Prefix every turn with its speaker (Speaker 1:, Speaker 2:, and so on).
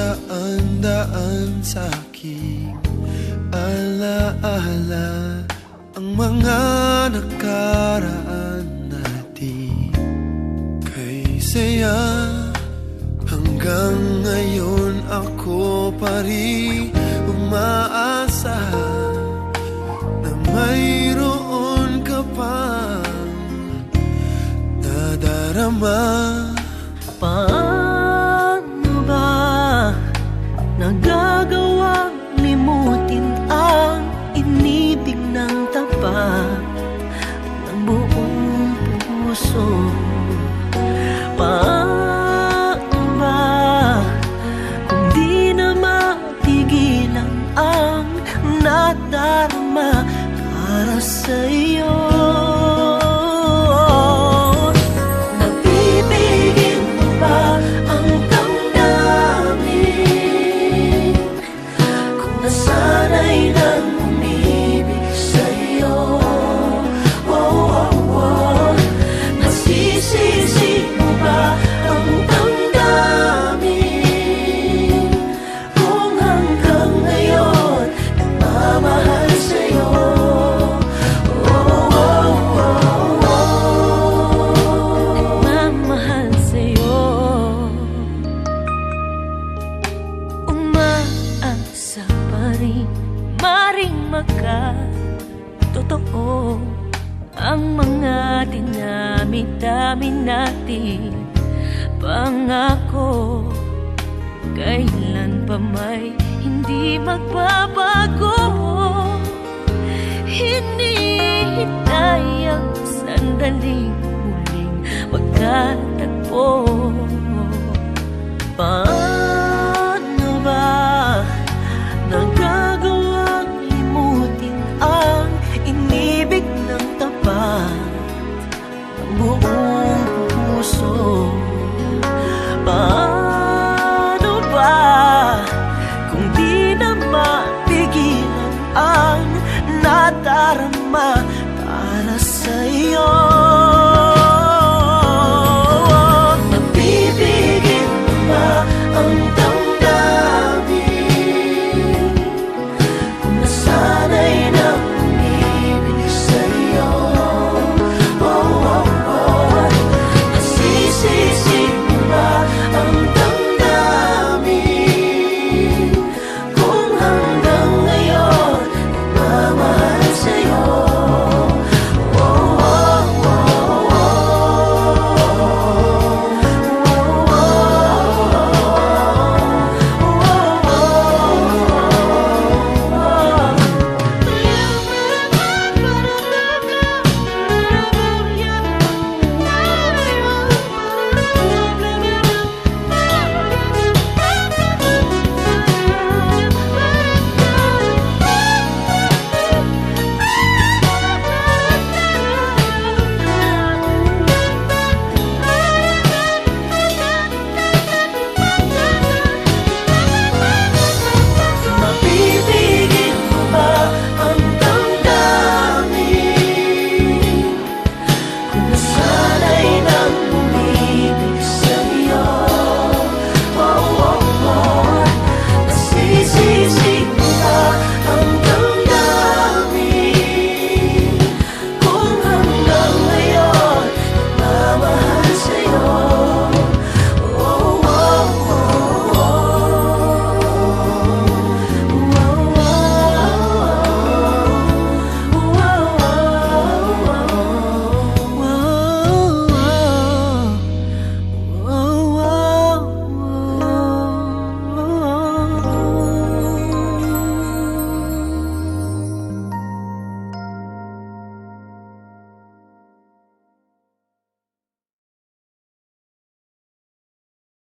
Speaker 1: daan-daan sa'king alaala ang mga nakaraan natin. Kay saya hanggang ngayon ako pa rin umaasa na mayroon ka pang nadarama.
Speaker 2: Paano ba nagagawang limutin ang inibig ng tapat ng buong puso? Paano ba kung di na matigilan ang nadarama para sa'yo? Nasanay nang umibig sa'yo, nasisisi mo ba ang damdamin kung hanggang ngayon nagmamahal sa'yo? Nagmamahal sa'yo, umaasa maring magkatotoo ang mga dinami-dami natin. Pangako kailan pa may hindi magbabago. Hinihintay ang sandaling muling magkatagpo.